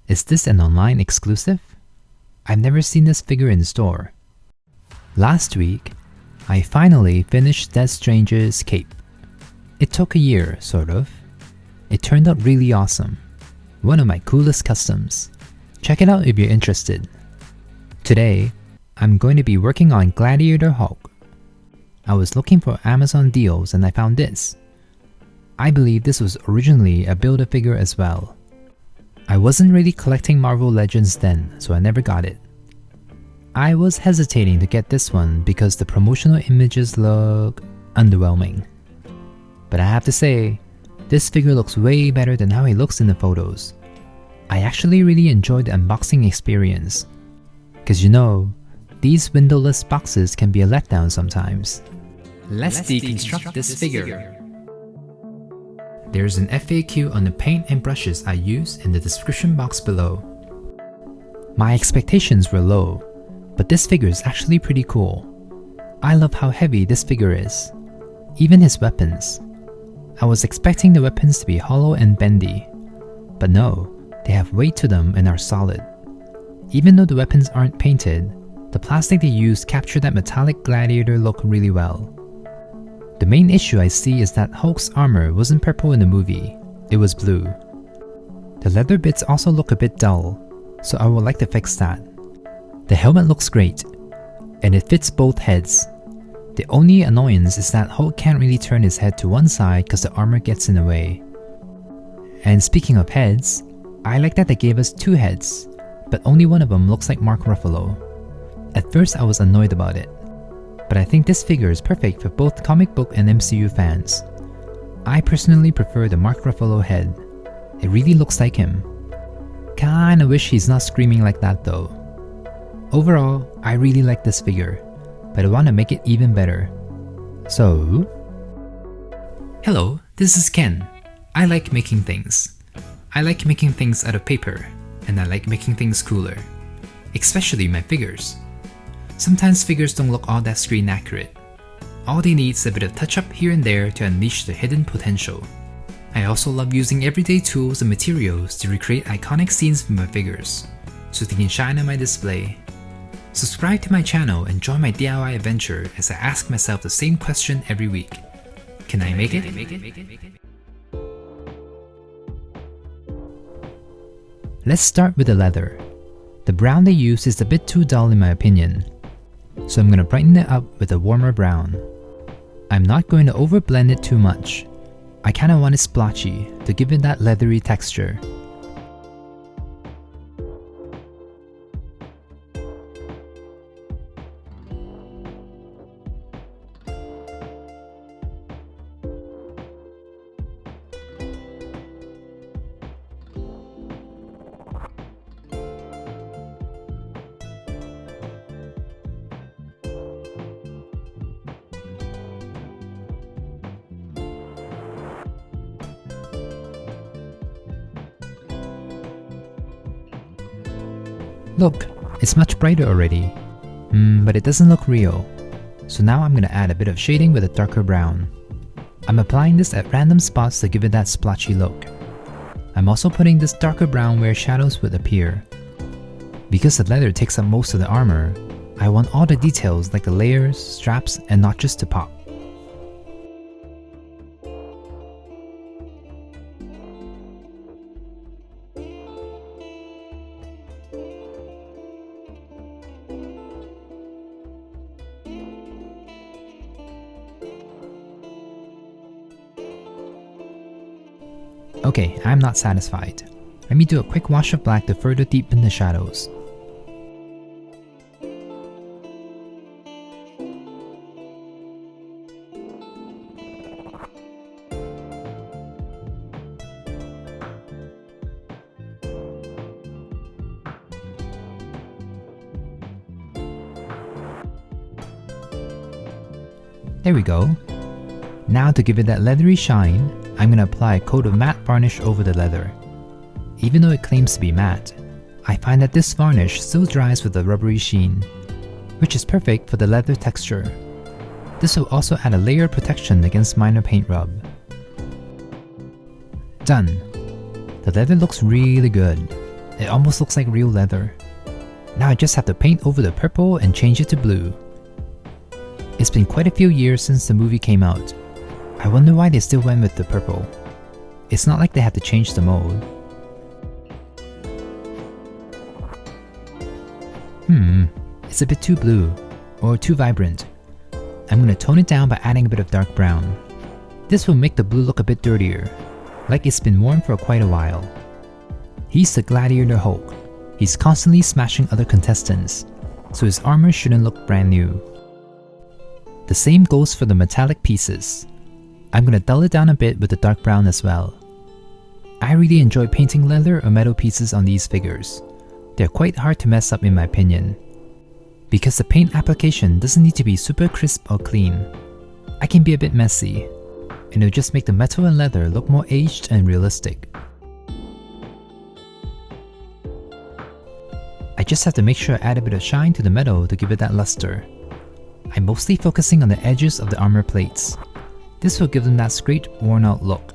Is this an online exclusive? I've never seen this figure in store. Last week, I finally finished Death Stranger's cape. It took a year, sort of. It turned out really awesome. One of my coolest customs. Check it out if you're interested. Today, I'm going to be working on Gladiator Hulk. I was looking for Amazon deals and I found this. I believe this was originally a Build-A-Figure as well. I wasn't really collecting Marvel Legends then, so I never got it. I was hesitating to get this one because the promotional images look underwhelming. But I have to say, this figure looks way better than how he looks in the photos. I actually really enjoyed the unboxing experience. Cause you know, these windowless boxes can be a letdown sometimes. Let's deconstruct this figure. There's an FAQ on the paint and brushes I use in the description box below. My expectations were low, but this figure is actually pretty cool. I love how heavy this figure is. Even his weapons. I was expecting the weapons to be hollow and bendy, but no, they have weight to them and are solid. Even though the weapons aren't painted, the plastic they used captured that metallic Gladiator look really well. The main issue I see is that Hulk's armor wasn't purple in the movie, it was blue. The leather bits also look a bit dull, so I would like to fix that. The helmet looks great, and it fits both heads. The only annoyance is that Hulk can't really turn his head to one side because the armor gets in the way. And speaking of heads, I like that they gave us two heads, but only one of them looks like Mark Ruffalo. At first I was annoyed about it, but I think this figure is perfect for both comic book and MCU fans. I personally prefer the Mark Ruffalo head. It really looks like him. Kinda wish he's not screaming like that though. Overall, I really like this figure, but I want to make it even better. So... Hello, this is Ken. I like making things. I like making things out of paper, and I like making things cooler. Especially my figures. Sometimes figures don't look all that screen accurate. All they need is a bit of touch-up here and there to unleash the hidden potential. I also love using everyday tools and materials to recreate iconic scenes from my figures, so they can shine on my display. Subscribe to my channel and join my DIY adventure as I ask myself the same question every week. Can I make it? Let's start with the leather. The brown they use is a bit too dull in my opinion, so I'm going to brighten it up with a warmer brown. I'm not going to overblend it too much. I kinda want it splotchy to give it that leathery texture. Look, it's much brighter already. But it doesn't look real. So now I'm gonna add a bit of shading with a darker brown. I'm applying this at random spots to give it that splotchy look. I'm also putting this darker brown where shadows would appear. Because the leather takes up most of the armor, I want all the details like the layers, straps, and notches to pop. Okay, I'm not satisfied. Let me do a quick wash of black to further deepen the shadows. There we go. Now to give it that leathery shine, I'm going to apply a coat of matte varnish over the leather. Even though it claims to be matte, I find that this varnish still dries with a rubbery sheen, which is perfect for the leather texture. This will also add a layer of protection against minor paint rub. Done! The leather looks really good. It almost looks like real leather. Now I just have to paint over the purple and change it to blue. It's been quite a few years since the movie came out. I wonder why they still went with the purple. It's not like they had to change the mold. It's a bit too blue, or too vibrant. I'm gonna tone it down by adding a bit of dark brown. This will make the blue look a bit dirtier, like it's been worn for quite a while. He's the Gladiator Hulk. He's constantly smashing other contestants, so his armor shouldn't look brand new. The same goes for the metallic pieces. I'm gonna dull it down a bit with the dark brown as well. I really enjoy painting leather or metal pieces on these figures. They're quite hard to mess up in my opinion, because the paint application doesn't need to be super crisp or clean. I can be a bit messy, and it'll just make the metal and leather look more aged and realistic. I just have to make sure I add a bit of shine to the metal to give it that luster. I'm mostly focusing on the edges of the armor plates. This will give them that straight, worn out look.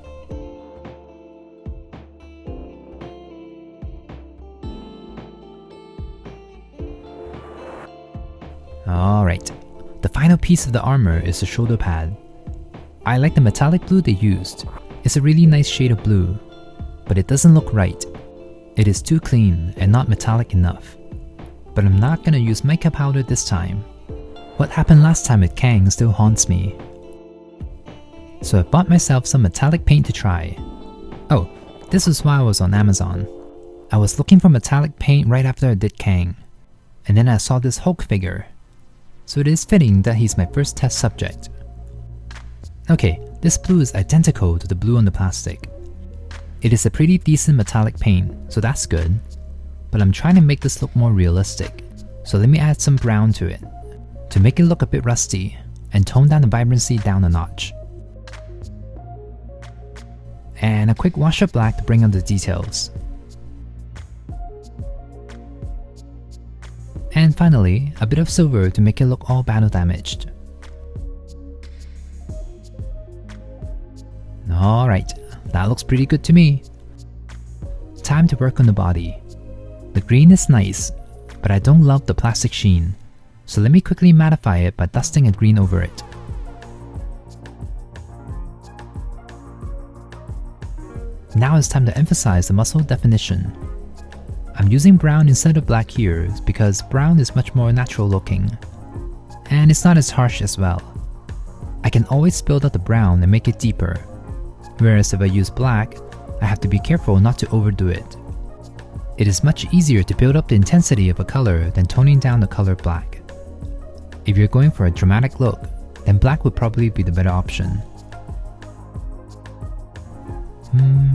Alright, the final piece of the armor is the shoulder pad. I like the metallic blue they used. It's a really nice shade of blue, but it doesn't look right. It is too clean and not metallic enough. But I'm not gonna use mica powder this time. What happened last time with Kang still haunts me. So I bought myself some metallic paint to try. Oh, this was why I was on Amazon. I was looking for metallic paint right after I did Kang, and then I saw this Hulk figure. So it is fitting that he's my first test subject. Okay, this blue is identical to the blue on the plastic. It is a pretty decent metallic paint, so that's good. But I'm trying to make this look more realistic, so let me add some brown to it, to make it look a bit rusty, and tone down the vibrancy down a notch. And a quick wash of black to bring out the details. And finally, a bit of silver to make it look all battle damaged. Alright, that looks pretty good to me. Time to work on the body. The green is nice, but I don't love the plastic sheen, so let me quickly mattify it by dusting a green over it. Now it's time to emphasize the muscle definition. I'm using brown instead of black here because brown is much more natural looking, and it's not as harsh as well. I can always build out the brown and make it deeper, whereas if I use black, I have to be careful not to overdo it. It is much easier to build up the intensity of a color than toning down the color black. If you're going for a dramatic look, then black would probably be the better option.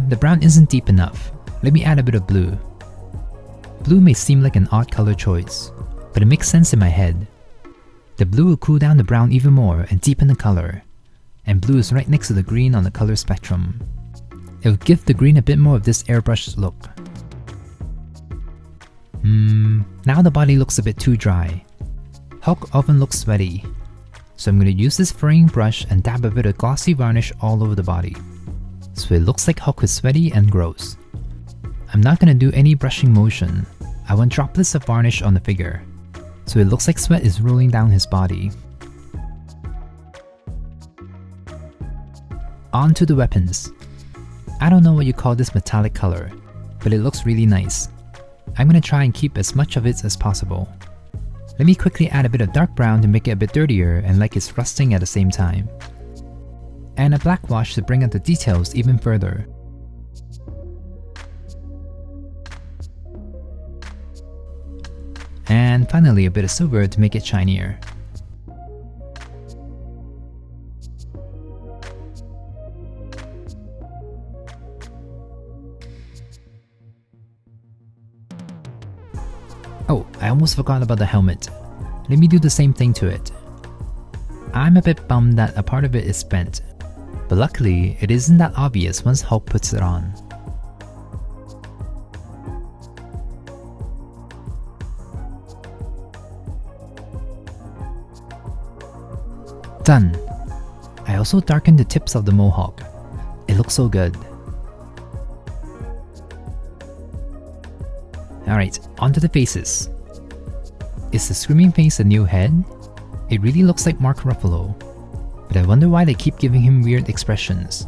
The brown isn't deep enough. Let me add a bit of blue. Blue may seem like an odd color choice, but it makes sense in my head. The blue will cool down the brown even more and deepen the color, and blue is right next to the green on the color spectrum. It will give the green a bit more of this airbrushed look. Now the body looks a bit too dry. Hulk often looks sweaty, so I'm going to use this fraying brush and dab a bit of glossy varnish all over the body, so it looks like Hulk is sweaty and gross. I'm not going to do any brushing motion. I want droplets of varnish on the figure, so it looks like sweat is rolling down his body. On to the weapons. I don't know what you call this metallic color, but it looks really nice. I'm going to try and keep as much of it as possible. Let me quickly add a bit of dark brown to make it a bit dirtier and like it's rusting at the same time. And a black wash to bring out the details even further. And finally a bit of silver to make it shinier. Oh, I almost forgot about the helmet. Let me do the same thing to it. I'm a bit bummed that a part of it is bent, but luckily it isn't that obvious once Hulk puts it on. Done! I also darkened the tips of the mohawk. It looks so good. Alright, onto the faces. Is the screaming face a new head? It really looks like Mark Ruffalo, but I wonder why they keep giving him weird expressions.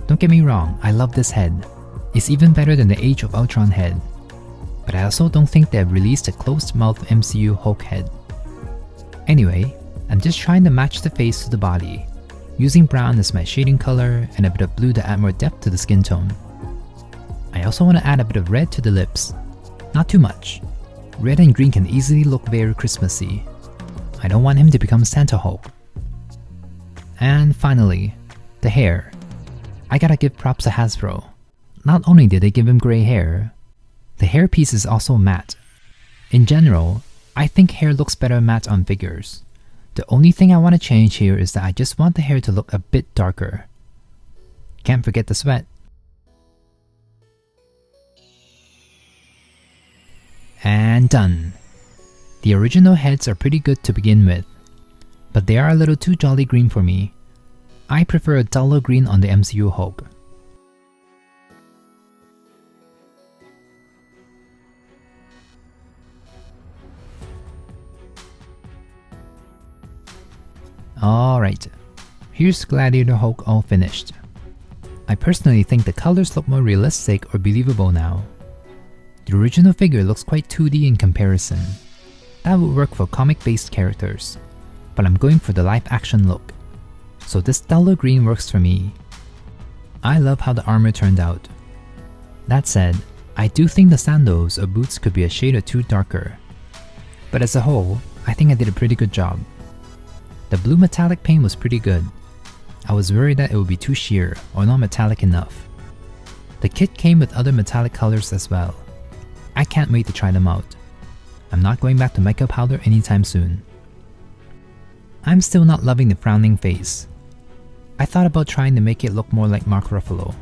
Don't get me wrong, I love this head. It's even better than the Age of Ultron head, but I also don't think they have released a closed-mouth MCU Hulk head. Anyway, I'm just trying to match the face to the body, using brown as my shading color and a bit of blue to add more depth to the skin tone. I also want to add a bit of red to the lips. Not too much. Red and green can easily look very Christmassy. I don't want him to become Santa Hulk. And finally, the hair. I gotta give props to Hasbro. Not only did they give him grey hair, the hairpiece is also matte. In general, I think hair looks better matte on figures. The only thing I want to change here is that I just want the hair to look a bit darker. Can't forget the sweat. And done. The original heads are pretty good to begin with, but they are a little too jolly green for me. I prefer a duller green on the MCU Hulk. Alright, here's Gladiator Hulk all finished. I personally think the colors look more realistic or believable now. The original figure looks quite 2D in comparison. That would work for comic-based characters, but I'm going for the live-action look, so this duller green works for me. I love how the armor turned out. That said, I do think the sandals or boots could be a shade or two darker, but as a whole, I think I did a pretty good job. The blue metallic paint was pretty good. I was worried that it would be too sheer or not metallic enough. The kit came with other metallic colors as well. I can't wait to try them out. I'm not going back to mica powder anytime soon. I'm still not loving the frowning face. I thought about trying to make it look more like Mark Ruffalo,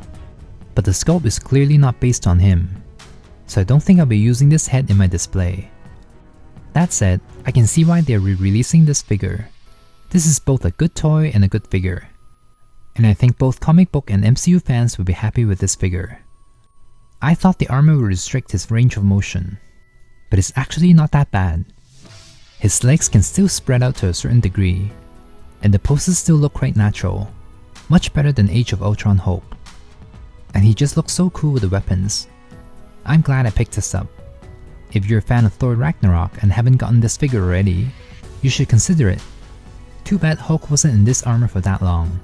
but the sculpt is clearly not based on him, so I don't think I'll be using this head in my display. That said, I can see why they're re-releasing this figure. This is both a good toy and a good figure, and I think both comic book and MCU fans will be happy with this figure. I thought the armor would restrict his range of motion, but it's actually not that bad. His legs can still spread out to a certain degree, and the poses still look quite natural, much better than Age of Ultron Hulk. And he just looks so cool with the weapons. I'm glad I picked this up. If you're a fan of Thor Ragnarok and haven't gotten this figure already, you should consider it. Too bad Hulk wasn't in this armor for that long.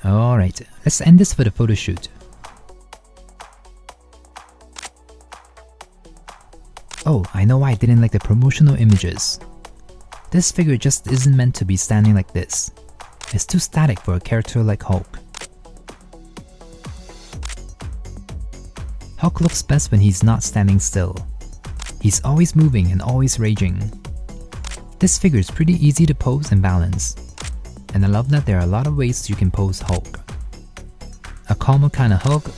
Alright, let's end this for the photo shoot. Oh, I know why I didn't like the promotional images. This figure just isn't meant to be standing like this. It's too static for a character like Hulk. Hulk looks best when he's not standing still. He's always moving and always raging. This figure is pretty easy to pose and balance, and I love that there are a lot of ways you can pose Hulk. A calmer kind of Hulk,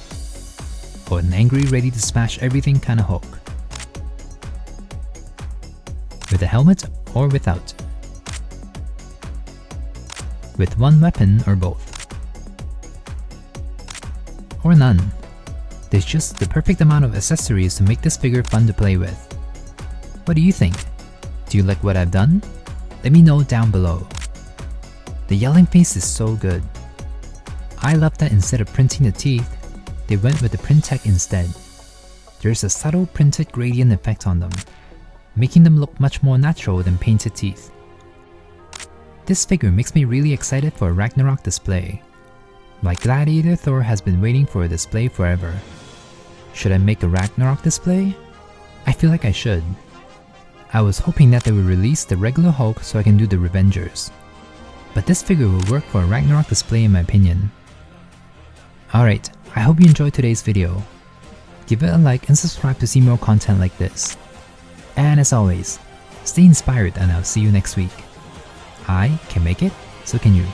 or an angry ready to smash everything kind of Hulk. With a helmet or without. With one weapon or both. Or none. There's just the perfect amount of accessories to make this figure fun to play with. What do you think? Do you like what I've done? Let me know down below. The yelling face is so good. I love that instead of printing the teeth, they went with the print tech instead. There's a subtle printed gradient effect on them, making them look much more natural than painted teeth. This figure makes me really excited for a Ragnarok display. Like Gladiator, Thor has been waiting for a display forever. Should I make a Ragnarok display? I feel like I should. I was hoping that they would release the regular Hulk so I can do the Revengers. But this figure will work for a Ragnarok display in my opinion. Alright, I hope you enjoyed today's video. Give it a like and subscribe to see more content like this. And as always, stay inspired and I'll see you next week. I can make it, so can you.